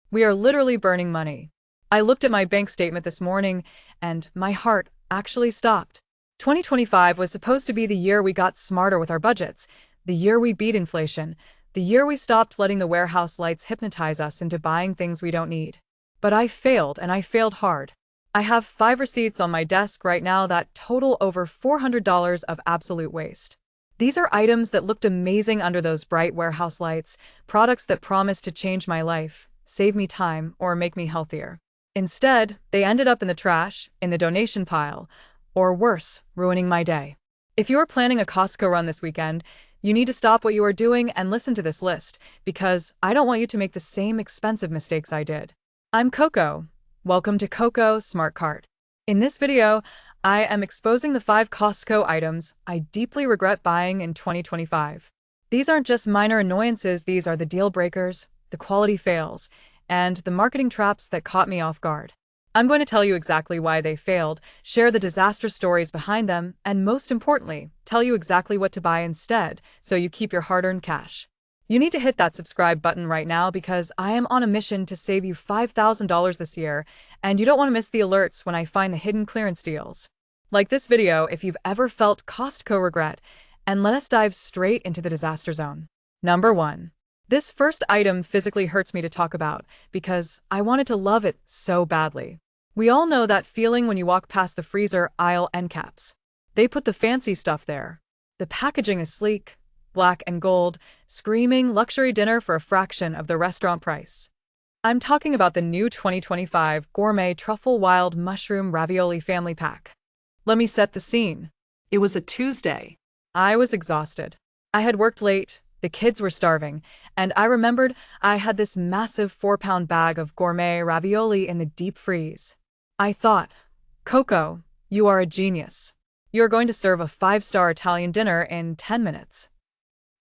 We are literally burning money. I looked at my bank statement this morning, and my heart actually stopped. 2025 was supposed to be the year we got smarter with our budgets, the year we beat inflation, the year we stopped letting the warehouse lights hypnotize us into buying things we don't need. But I failed, and I failed hard. I have 5 receipts on my desk right now that total over $400 of absolute waste. These are items that looked amazing under those bright warehouse lights, products that promised to change my life, save me time, or make me healthier. Instead, they ended up in the trash, in the donation pile, or worse, ruining my day. If you are planning a Costco run this weekend, you need to stop what you are doing and listen to this list, because I don't want you to make the same expensive mistakes I did. I'm Coco. Welcome to Coco Smart Cart. In this video, I am exposing the 5 Costco items I deeply regret buying in 2025. These aren't just minor annoyances, these are the deal breakers, the quality fails, and the marketing traps that caught me off guard. I'm going to tell you exactly why they failed, share the disaster stories behind them, and most importantly, tell you exactly what to buy instead so you keep your hard-earned cash. You need to hit that subscribe button right now because I am on a mission to save you $5,000 this year, and you don't want to miss the alerts when I find the hidden clearance deals. Like this video if you've ever felt Costco regret, and let us dive straight into the disaster zone. Number 1. This first item physically hurts me to talk about because I wanted to love it so badly. We all know that feeling when you walk past the freezer aisle end caps. They put the fancy stuff there. The packaging is sleek, black and gold, screaming luxury dinner for a fraction of the restaurant price. I'm talking about the new 2025 Gourmet Truffle Wild Mushroom Ravioli Family Pack. Let me set the scene. It was a Tuesday. I was exhausted. I had worked late, the kids were starving, and I remembered I had this massive 4-pound bag of gourmet ravioli in the deep freeze. I thought, Coco, you are a genius. You're going to serve a 5-star Italian dinner in 10 minutes.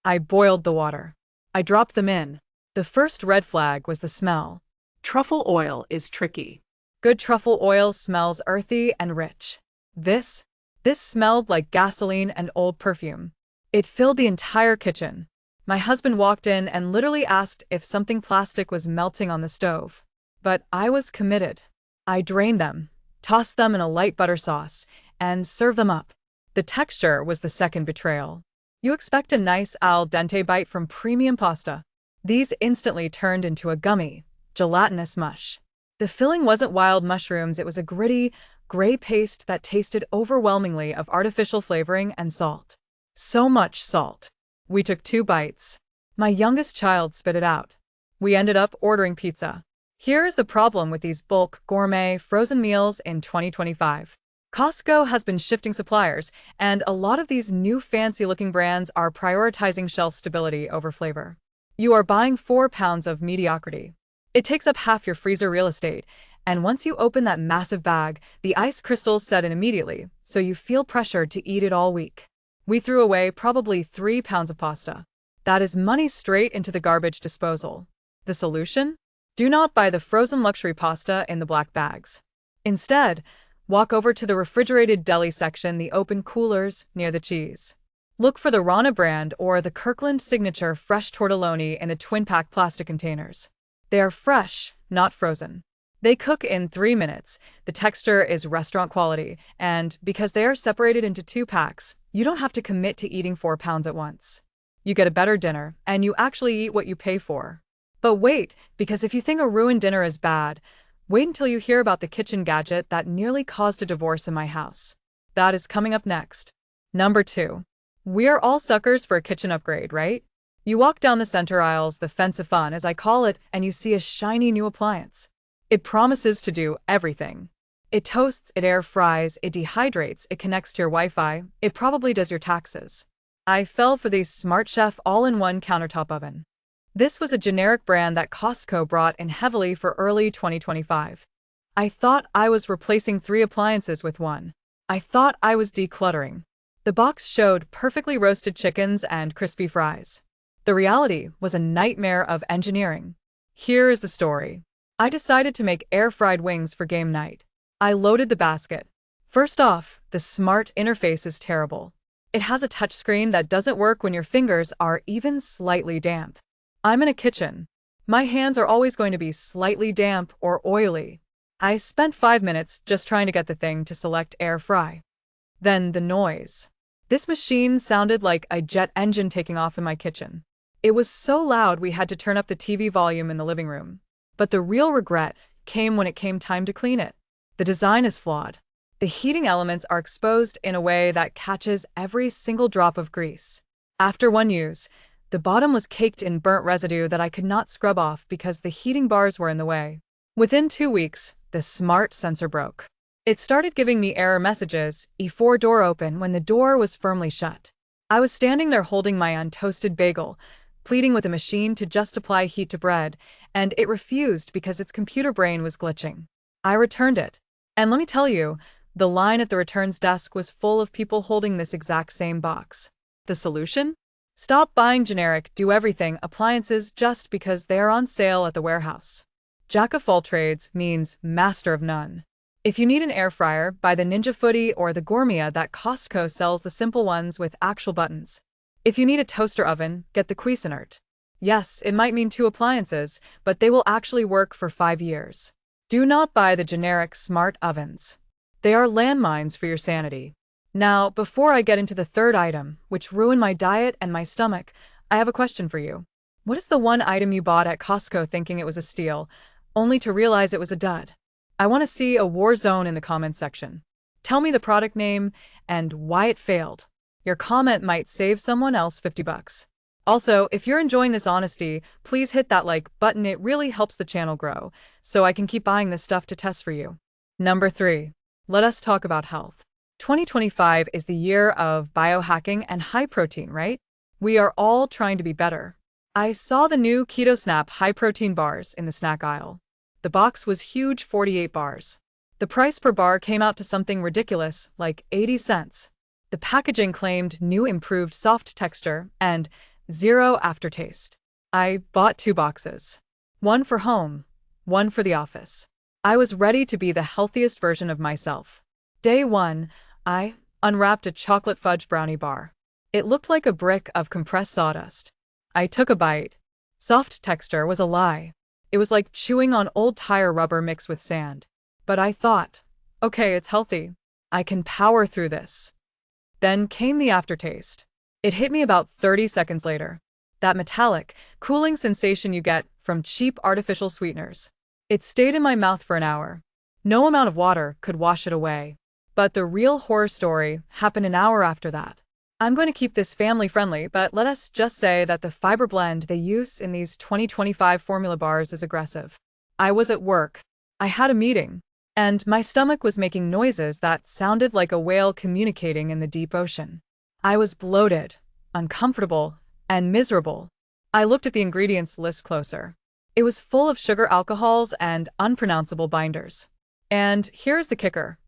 I boiled the water. I dropped them in. The first red flag was the smell. Truffle oil is tricky. Good truffle oil smells earthy and rich. This smelled like gasoline and old perfume. It filled the entire kitchen. My husband walked in and literally asked if something plastic was melting on the stove. But I was committed. I drained them, tossed them in a light butter sauce, and served them up. The texture was the second betrayal. You expect a nice al dente bite from premium pasta. These instantly turned into a gummy, gelatinous mush. The filling wasn't wild mushrooms, it was a gritty, gray paste that tasted overwhelmingly of artificial flavoring and salt. So much salt. We took 2 bites. My youngest child spit it out. We ended up ordering pizza. Here is the problem with these bulk, gourmet, frozen meals in 2025. Costco has been shifting suppliers, and a lot of these new fancy-looking brands are prioritizing shelf stability over flavor. You are buying 4 pounds of mediocrity. It takes up half your freezer real estate, and once you open that massive bag, the ice crystals set in immediately, so you feel pressured to eat it all week. We threw away probably 3 pounds of pasta. That is money straight into the garbage disposal. The solution? Do not buy the frozen luxury pasta in the black bags. Instead, walk over to the refrigerated deli section, the open coolers near the cheese. Look for the Rana brand or the Kirkland Signature fresh tortelloni in the twin-pack plastic containers. They are fresh, not frozen. They cook in 3 minutes, the texture is restaurant quality, and because they are separated into 2 packs, you don't have to commit to eating 4 pounds at once. You get a better dinner, and you actually eat what you pay for. But wait, because if you think a ruined dinner is bad, wait until you hear about the kitchen gadget that nearly caused a divorce in my house. That is coming up next. Number 2. We are all suckers for a kitchen upgrade, right? You walk down the center aisles, the fence of fun as I call it, and you see a shiny new appliance. It promises to do everything. It toasts, it air fries, it dehydrates, it connects to your Wi-Fi, it probably does your taxes. I fell for the Smart Chef all-in-one countertop oven. This was a generic brand that Costco brought in heavily for early 2025. I thought I was replacing 3 appliances with 1. I thought I was decluttering. The box showed perfectly roasted chickens and crispy fries. The reality was a nightmare of engineering. Here is the story. I decided to make air-fried wings for game night. I loaded the basket. First off, the smart interface is terrible. It has a touchscreen that doesn't work when your fingers are even slightly damp. I'm in a kitchen. My hands are always going to be slightly damp or oily. I spent 5 minutes just trying to get the thing to select air fry. Then the noise. This machine sounded like a jet engine taking off in my kitchen. It was so loud we had to turn up the TV volume in the living room. But the real regret came when it came time to clean it. The design is flawed. The heating elements are exposed in a way that catches every single drop of grease. After one use, the bottom was caked in burnt residue that I could not scrub off because the heating bars were in the way. Within 2 weeks, the smart sensor broke. It started giving me error messages, E4 door open, when the door was firmly shut. I was standing there holding my untoasted bagel, pleading with the machine to just apply heat to bread, and it refused because its computer brain was glitching. I returned it. And let me tell you, the line at the returns desk was full of people holding this exact same box. The solution? Stop buying generic do-everything appliances just because they are on sale at the warehouse. Jack of all trades means master of none. If you need an air fryer, buy the Ninja Footy or the Gourmet that Costco sells, the simple ones with actual buttons. If you need a toaster oven, get the Cuisinart. Yes, it might mean 2 appliances, but they will actually work for 5 years. Do not buy the generic smart ovens. They are landmines for your sanity. Now, before I get into the third item, which ruined my diet and my stomach, I have a question for you. What is the one item you bought at Costco thinking it was a steal, only to realize it was a dud? I want to see a war zone in the comments section. Tell me the product name and why it failed. Your comment might save someone else $50. Also, if you're enjoying this honesty, please hit that like button. It really helps the channel grow, so I can keep buying this stuff to test for you. Number 3. Let us talk about health. 2025 is the year of biohacking and high protein, right? We are all trying to be better. I saw the new Keto Snap high protein bars in the snack aisle. The box was huge, 48 bars. The price per bar came out to something ridiculous, like 80 cents. The packaging claimed new improved soft texture and 0 aftertaste. I bought 2 boxes. One for home, one for the office. I was ready to be the healthiest version of myself. Day 1, I unwrapped a chocolate fudge brownie bar. It looked like a brick of compressed sawdust. I took a bite. Soft texture was a lie. It was like chewing on old tire rubber mixed with sand. But I thought, okay, it's healthy. I can power through this. Then came the aftertaste. It hit me about 30 seconds later. That metallic, cooling sensation you get from cheap artificial sweeteners. It stayed in my mouth for an hour. No amount of water could wash it away. But the real horror story happened an hour after that. I'm going to keep this family friendly, but let us just say that the fiber blend they use in these 2025 formula bars is aggressive. I was at work. I had a meeting. And my stomach was making noises that sounded like a whale communicating in the deep ocean. I was bloated, uncomfortable, and miserable. I looked at the ingredients list closer. It was full of sugar alcohols and unpronounceable binders. And here's the kicker.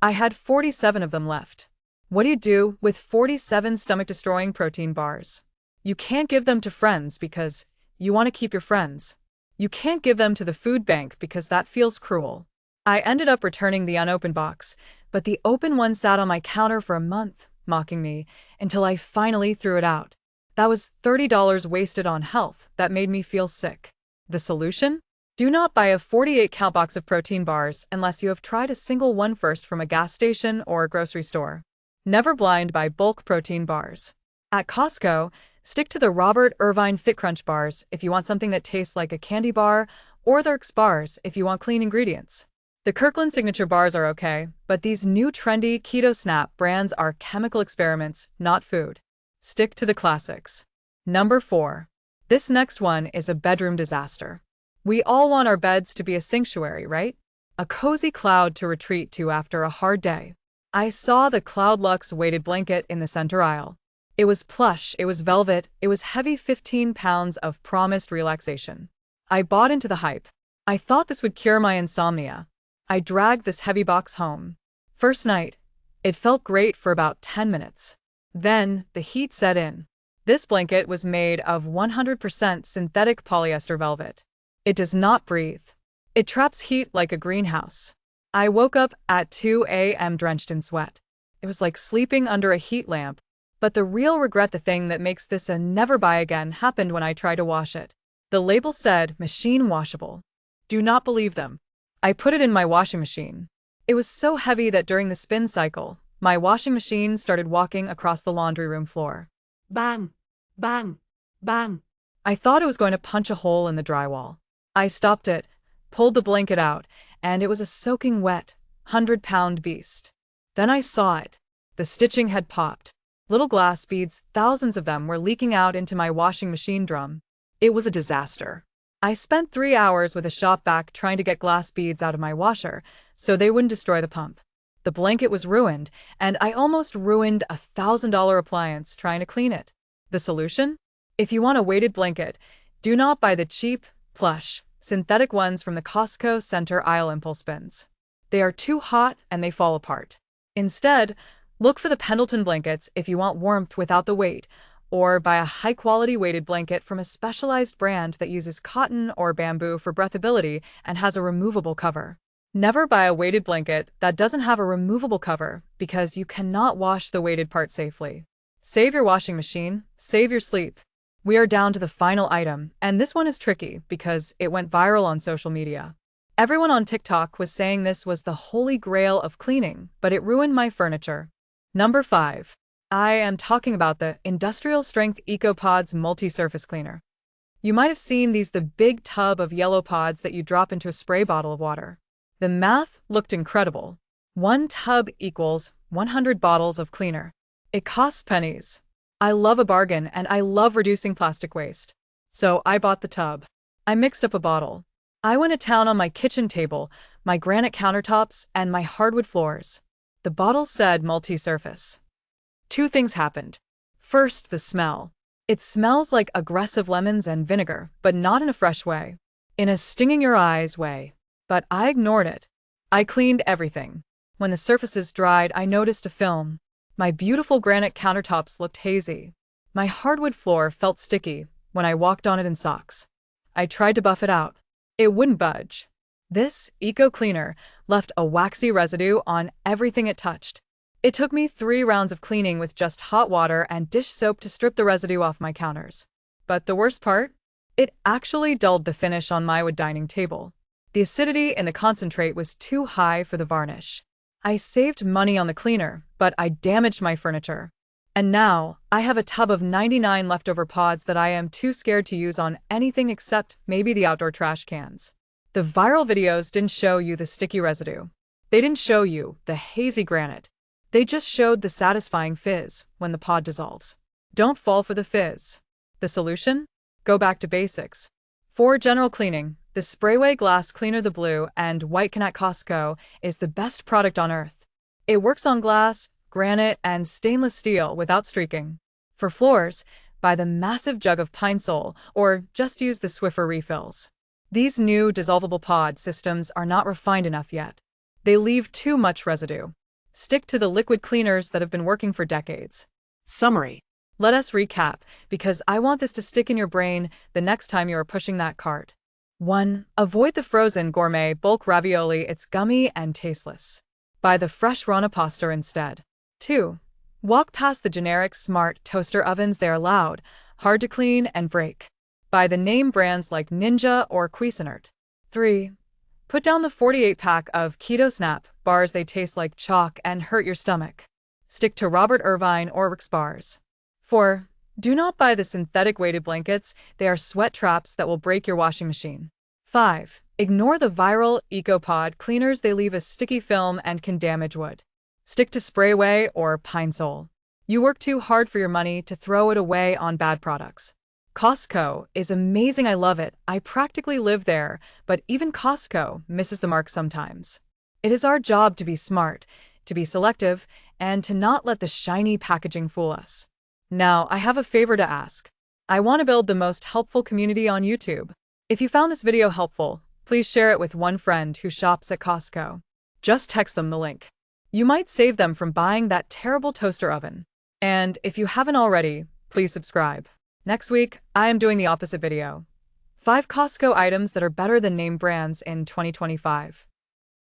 I had 47 of them left. What do you do with 47 stomach-destroying protein bars? You can't give them to friends because you want to keep your friends. You can't give them to the food bank because that feels cruel. I ended up returning the unopened box, but the open one sat on my counter for a month, mocking me, until I finally threw it out. That was $30 wasted on health that made me feel sick. The solution? Do not buy a 48-count box of protein bars unless you have tried a single one first from a gas station or a grocery store. Never blind buy bulk protein bars. At Costco, stick to the Robert Irvine Fit Crunch bars if you want something that tastes like a candy bar, or the X bars if you want clean ingredients. The Kirkland Signature bars are okay, but these new trendy Keto Snap brands are chemical experiments, not food. Stick to the classics. Number 4. This next one is a bedroom disaster. We all want our beds to be a sanctuary, right? A cozy cloud to retreat to after a hard day. I saw the Cloud Luxe weighted blanket in the center aisle. It was plush, it was velvet, it was heavy, 15 pounds of promised relaxation. I bought into the hype. I thought this would cure my insomnia. I dragged this heavy box home. First night, it felt great for about 10 minutes. Then, the heat set in. This blanket was made of 100% synthetic polyester velvet. It does not breathe. It traps heat like a greenhouse. I woke up at 2 a.m. drenched in sweat. It was like sleeping under a heat lamp. But the real regret, the thing that makes this a never buy again, happened when I tried to wash it. The label said machine washable. Do not believe them. I put it in my washing machine. It was so heavy that during the spin cycle, my washing machine started walking across the laundry room floor. Bang, bang, bang. I thought it was going to punch a hole in the drywall. I stopped it, pulled the blanket out, and it was a soaking wet, 100-pound beast. Then I saw it. The stitching had popped. Little glass beads, thousands of them, were leaking out into my washing machine drum. It was a disaster. I spent 3 hours with a shop vac trying to get glass beads out of my washer so they wouldn't destroy the pump. The blanket was ruined, and I almost ruined a $1,000 appliance trying to clean it. The solution? If you want a weighted blanket, do not buy the cheap, plush, synthetic ones from the Costco center aisle impulse bins. They are too hot and they fall apart. Instead, look for the Pendleton blankets if you want warmth without the weight, or buy a high-quality weighted blanket from a specialized brand that uses cotton or bamboo for breathability and has a removable cover. Never buy a weighted blanket that doesn't have a removable cover because you cannot wash the weighted part safely. Save your washing machine, save your sleep. We are down to the final item, and this one is tricky because it went viral on social media. Everyone on TikTok was saying this was the holy grail of cleaning, but it ruined my furniture. Number 5. I am talking about the Industrial Strength EcoPods Multi-Surface Cleaner. You might have seen the big tub of yellow pods that you drop into a spray bottle of water. The math looked incredible. 1 tub equals 100 bottles of cleaner. It costs pennies. I love a bargain and I love reducing plastic waste. So I bought the tub. I mixed up a bottle. I went to town on my kitchen table, my granite countertops, and my hardwood floors. The bottle said multi-surface. 2 things happened. First, the smell. It smells like aggressive lemons and vinegar, but not in a fresh way. In a stinging your eyes way. But I ignored it. I cleaned everything. When the surfaces dried, I noticed a film. My beautiful granite countertops looked hazy. My hardwood floor felt sticky when I walked on it in socks. I tried to buff it out. It wouldn't budge. This eco cleaner left a waxy residue on everything it touched. It took me 3 rounds of cleaning with just hot water and dish soap to strip the residue off my counters. But the worst part? It actually dulled the finish on my wood dining table. The acidity in the concentrate was too high for the varnish. I saved money on the cleaner, but I damaged my furniture. And now, I have a tub of 99 leftover pods that I am too scared to use on anything except maybe the outdoor trash cans. The viral videos didn't show you the sticky residue. They didn't show you the hazy granite. They just showed the satisfying fizz when the pod dissolves. Don't fall for the fizz. The solution? Go back to basics. For general cleaning, the Sprayway Glass Cleaner, the blue and white can at Costco, is the best product on earth. It works on glass, granite, and stainless steel without streaking. For floors, buy the massive jug of Pine Sol or just use the Swiffer refills. These new dissolvable pod systems are not refined enough yet. They leave too much residue. Stick to the liquid cleaners that have been working for decades. Summary. Let us recap, because I want this to stick in your brain the next time you are pushing that cart. 1. Avoid the frozen gourmet bulk ravioli, it's gummy and tasteless. Buy the fresh Rana pasta instead. 2. Walk past the generic smart toaster ovens, they are loud, hard to clean, and break. Buy the name brands like Ninja or Cuisinart. 3. Put down the 48-pack of Keto Snap bars, they taste like chalk and hurt your stomach. Stick to Robert Irvine or Rick's bars. 4. Do not buy the synthetic weighted blankets, they are sweat traps that will break your washing machine. 5. Ignore the viral EcoPod cleaners, they leave a sticky film and can damage wood. Stick to Sprayway or Pine Sol. You work too hard for your money to throw it away on bad products. Costco is amazing, I love it, I practically live there, but even Costco misses the mark sometimes. It is our job to be smart, to be selective, and to not let the shiny packaging fool us. Now, I have a favor to ask. I want to build the most helpful community on YouTube. If you found this video helpful, please share it with one friend who shops at Costco. Just text them the link. You might save them from buying that terrible toaster oven. And if you haven't already, please subscribe. Next week, I am doing the opposite video. 5 Costco items that are better than name brands in 2025.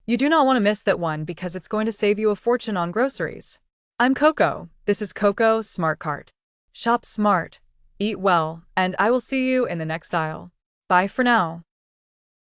You do not want to miss that one because it's going to save you a fortune on groceries. I'm Coco. This is Coco Smart Cart. Shop smart, eat well, and I will see you in the next aisle. Bye for now.